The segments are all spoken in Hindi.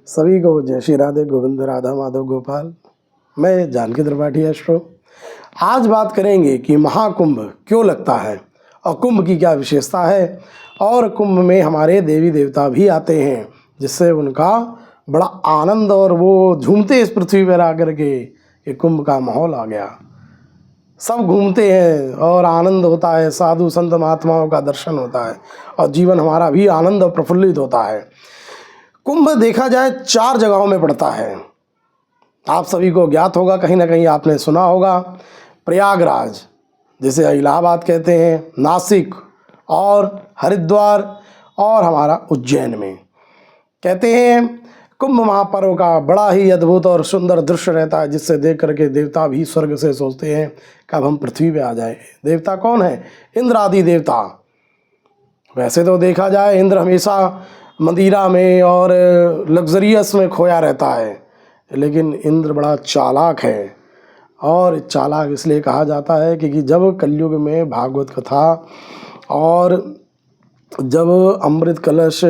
सभी को जय श्री राधे गोविंद राधा माधव गोपाल। मैं जानकी त्रिपाठी अश्रो। आज बात करेंगे कि महाकुंभ क्यों लगता है और कुंभ की क्या विशेषता है, और कुंभ में हमारे देवी देवता भी आते हैं जिससे उनका बड़ा आनंद और वो झूमते इस पृथ्वी पर आकर के ये कुंभ का माहौल आ गया। सब घूमते हैं और आनंद होता है, साधु संत महात्माओं का दर्शन होता है और जीवन हमारा भी आनंद और प्रफुल्लित होता है। कुंभ देखा जाए 4 जगहों में पड़ता है। आप सभी को ज्ञात होगा, कहीं ना कहीं आपने सुना होगा। प्रयागराज जिसे इलाहाबाद कहते हैं, नासिक और हरिद्वार और हमारा उज्जैन में। कहते हैं कुंभ महापर्व का बड़ा ही अद्भुत और सुंदर दृश्य रहता है जिससे देख करके देवता भी स्वर्ग से सोचते हैं कब हम पृथ्वी पे आ जाए। देवता कौन है? इंद्र आदि देवता। वैसे तो देखा जाए इंद्र हमेशा मदिरा में और लग्जरियस में खोया रहता है, लेकिन इंद्र बड़ा चालाक है। और चालाक इसलिए कहा जाता है क्योंकि जब कलयुग में भागवत कथा और जब अमृत कलश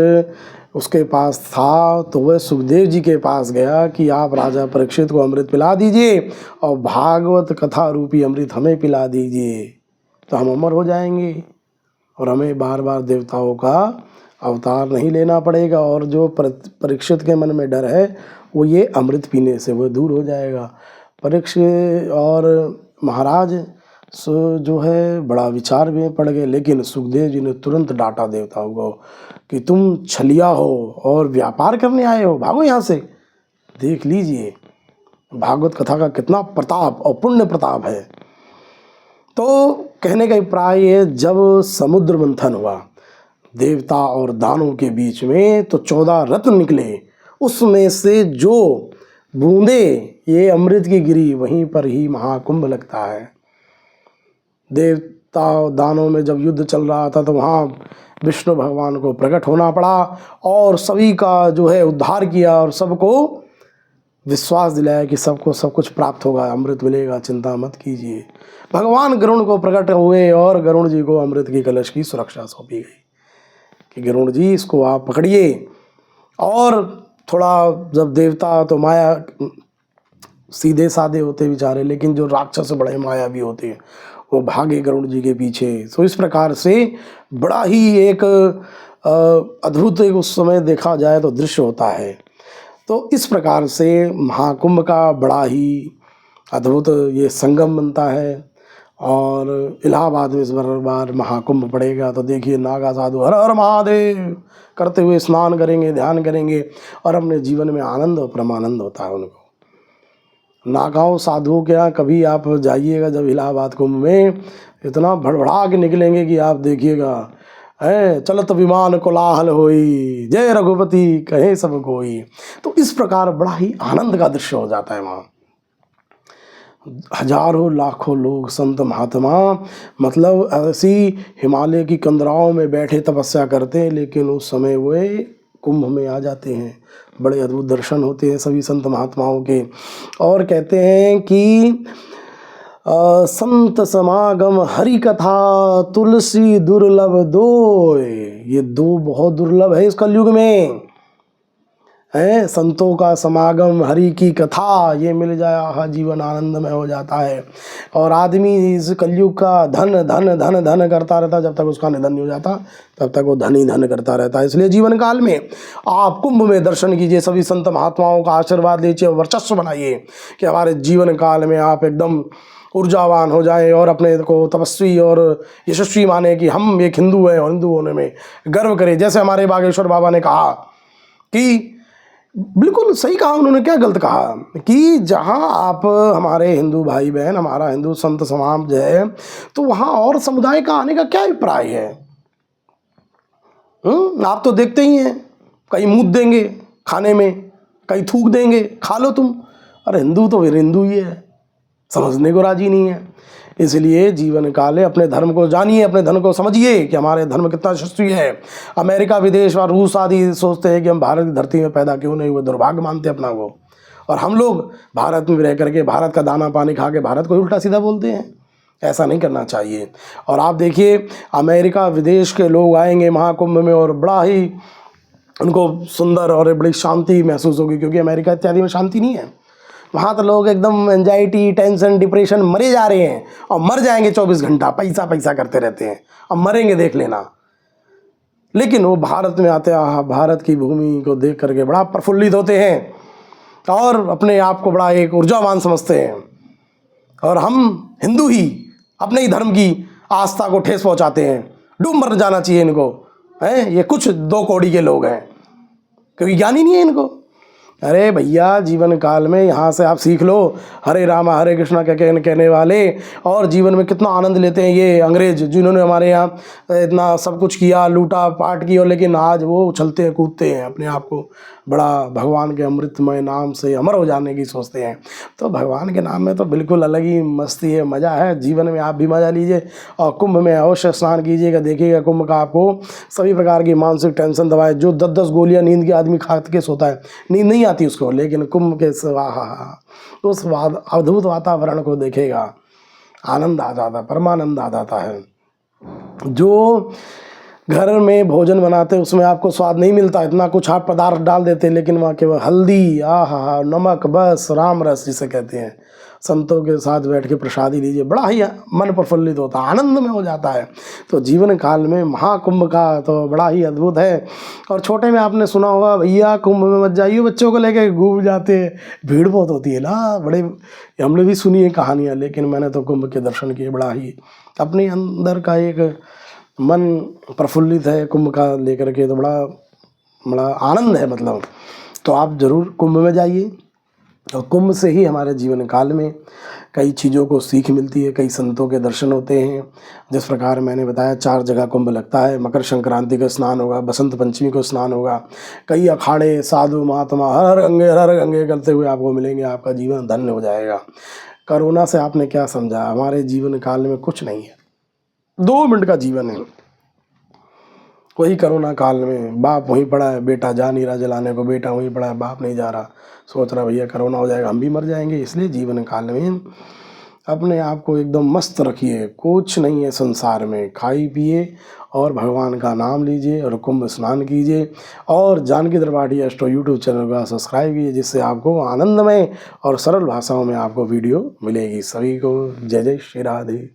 उसके पास था तो वह सुखदेव जी के पास गया कि आप राजा परीक्षित को अमृत पिला दीजिए और भागवत कथा रूपी अमृत हमें पिला दीजिए तो हम अमर हो जाएंगे और हमें बार बार देवताओं का अवतार नहीं लेना पड़ेगा, और जो परीक्षित के मन में डर है वो ये अमृत पीने से वो दूर हो जाएगा। परीक्षित और महाराज जो है बड़ा विचार में पड़ गए, लेकिन सुखदेव जी ने तुरंत डांटा देवताओं को कि तुम छलिया हो और व्यापार करने आए हो, भागो यहाँ से। देख लीजिए भागवत कथा का कितना प्रताप और पुण्य प्रताप है। तो कहने का अभिप्राय है, जब समुद्र मंथन हुआ देवता और दानों के बीच में तो 14 रत्न निकले, उसमें से जो बूंदे ये अमृत की गिरी वहीं पर ही महाकुंभ लगता है। देवता दानों में जब युद्ध चल रहा था तो वहाँ विष्णु भगवान को प्रकट होना पड़ा और सभी का जो है उद्धार किया और सबको विश्वास दिलाया कि सबको सब कुछ प्राप्त होगा, अमृत मिलेगा, चिंता मत कीजिए। भगवान गरुण को प्रकट हुए और गरुण जी को अमृत की कलश की सुरक्षा सौंपी गई कि गरुण जी इसको आप पकड़िए। और थोड़ा जब देवता तो माया सीधे साधे होते बेचारे, लेकिन जो राक्षस बड़े माया भी होते हैं वो भागे गरुड़ जी के पीछे। तो इस प्रकार से बड़ा ही एक अद्भुत एक उस समय देखा जाए तो दृश्य होता है। तो इस प्रकार से महाकुंभ का बड़ा ही अद्भुत ये संगम बनता है। और इलाहाबाद में इस बार महाकुंभ पड़ेगा तो देखिए नागा साधु हर हर महादेव करते हुए स्नान करेंगे, ध्यान करेंगे और अपने जीवन में आनंद और परमानंद होता है उनको। नागाओं साधुओं के यहाँ कभी आप जाइएगा जब इलाहाबाद कुंभ में, इतना भड़बड़ा के निकलेंगे कि आप देखिएगा, है चलत विमान कोलाहल होई, जय रघुपति कहे सब कोई। तो इस प्रकार बड़ा ही आनंद का दृश्य हो जाता है वहाँ। हजारों लाखों लोग संत महात्मा मतलब ऐसी हिमालय की कंदराओं में बैठे तपस्या करते हैं, लेकिन उस समय वे कुंभ में आ जाते हैं। बड़े अद्भुत दर्शन होते हैं सभी संत महात्माओं के। और कहते हैं कि संत समागम हरि कथा तुलसी दुर्लभ दो, ये 2 बहुत दुर्लभ है इस कलयुग में, है संतों का समागम, हरि की कथा, ये मिल जाए जीवन आनंदमय हो जाता है। और आदमी इस कलयुग का धन धन धन धन करता रहता, जब तक उसका निधन नहीं हो जाता तब तक वो धन ही धन करता रहता है। इसलिए जीवन काल में आप कुंभ में दर्शन कीजिए, सभी संत महात्माओं का आशीर्वाद लीजिए, वर्चस्व बनाइए कि हमारे जीवन काल में आप एकदम ऊर्जावान हो जाएं और अपने को तपस्वी और यशस्वी माने कि हम एक हिंदू हैं और हिंदू होने में गर्व करें। जैसे हमारे बागेश्वर बाबा ने कहा कि बिल्कुल सही कहा उन्होंने, क्या गलत कहा, कि जहाँ आप हमारे हिंदू भाई बहन, हमारा हिंदू संत समाज है, तो वहाँ और समुदाय का आने का क्या अभिप्राय है? आप तो देखते ही हैं, कहीं मूत देंगे खाने में, कहीं थूक देंगे, खा लो तुम। अरे हिंदू तो फिर हिंदू ही है, समझने को राजी नहीं है। इसलिए जीवन काल अपने धर्म को जानिए, अपने धर्म को समझिए कि हमारे धर्म कितना यशस्वी है। अमेरिका विदेश और रूस आदि सोचते हैं कि हम भारत की धरती में पैदा क्यों नहीं हुए, दुर्भाग्य मानते अपना को, और हम लोग भारत में रह करके भारत का दाना पानी खा के भारत को उल्टा सीधा बोलते हैं। ऐसा नहीं करना चाहिए। और आप देखिए अमेरिका विदेश के लोग आएंगे महाकुंभ में और बड़ा ही उनको सुंदर और बड़ी शांति महसूस होगी, क्योंकि अमेरिका इत्यादि में शांति नहीं है। वहाँ तो लोग एकदम एंजाइटी, टेंशन, डिप्रेशन मरे जा रहे हैं और मर जाएंगे 24 घंटा, पैसा पैसा करते रहते हैं और मरेंगे देख लेना। लेकिन वो भारत में आते भारत की भूमि को देख करके बड़ा प्रफुल्लित होते हैं और अपने आप को बड़ा एक ऊर्जावान समझते हैं। और हम हिंदू ही अपने ही धर्म की आस्था को ठेस पहुंचाते हैं। डूब मर जाना चाहिए इनको, हैं? ये कुछ 2 कौड़ी के लोग हैं, क्योंकि ज्ञान ही नहीं है इनको। अरे भैया, जीवन काल में यहाँ से आप सीख लो हरे राम हरे कृष्णा कहने वाले, और जीवन में कितना आनंद लेते हैं ये अंग्रेज, जिन्होंने हमारे यहाँ इतना सब कुछ किया, लूटा पाट की, और लेकिन आज वो उछलते हैं कूदते हैं, अपने आप को बड़ा भगवान के अमृतमय नाम से अमर हो जाने की सोचते हैं। तो भगवान के नाम में तो बिल्कुल अलग ही मस्ती है, मज़ा है। जीवन में आप भी मज़ा लीजिए और कुंभ में अवश्य स्नान कीजिएगा। देखिएगा कुंभ का आपको सभी प्रकार की मानसिक टेंशन दवाएं, जो 10-10 गोलियां नींद के आदमी खा के सोता है, नींद नहीं आती उसको, लेकिन कुंभ के उस अद्भुत वातावरण को देखेगा, आनंद आ जाता, परमानंद आ जाता है। जो घर में भोजन बनाते उसमें आपको स्वाद नहीं मिलता, इतना कुछ आप पदार्थ डाल देते, लेकिन वहाँ केवल हल्दी, नमक, बस राम रस जिसे कहते हैं, संतों के साथ बैठ के प्रसादी लीजिए, बड़ा ही मन प्रफुल्लित होता है, आनंद में हो जाता है। तो जीवन काल में महाकुंभ का तो बड़ा ही अद्भुत है। और छोटे में आपने सुना होगा, भैया कुंभ में मत जाइए, बच्चों को लेकर घूम जाते, भीड़ बहुत होती है ना, बड़े हमने भी सुनी है कहानियाँ, लेकिन मैंने तो कुंभ के दर्शन किए, बड़ा ही अपने अंदर का एक मन प्रफुल्लित है कुंभ का लेकर के, तो बड़ा आनंद है मतलब। तो आप ज़रूर कुंभ में जाइए, और कुंभ से ही हमारे जीवन काल में कई चीज़ों को सीख मिलती है, कई संतों के दर्शन होते हैं। जिस प्रकार मैंने बताया 4 जगह कुंभ लगता है, मकर संक्रांति का स्नान होगा, बसंत पंचमी को स्नान होगा, कई अखाड़े, साधु महात्मा हर गंगे करते हुए आपको मिलेंगे, आपका जीवन धन्य हो जाएगा। कोरोना से आपने क्या समझा? हमारे जीवन काल में कुछ नहीं है, 2 मिनट का जीवन है। वही कोरोना काल में बाप वहीं पड़ा है, बेटा जा नहीं रहा जलाने को, बेटा वहीं पड़ा है, बाप नहीं जा रहा, सोच रहा भैया कोरोना हो जाएगा, हम भी मर जाएंगे। इसलिए जीवन काल में अपने आप को एकदम मस्त रखिए, कुछ नहीं है संसार में, खाई पिए और भगवान का नाम लीजिए और कुंभ स्नान कीजिए। और Janaki Tripathi astro YouTube channel का सब्सक्राइब कीजिए, जिससे आपको आनंदमय और सरल भाषाओं में आपको वीडियो मिलेगी। सभी को जय जय श्री राधे।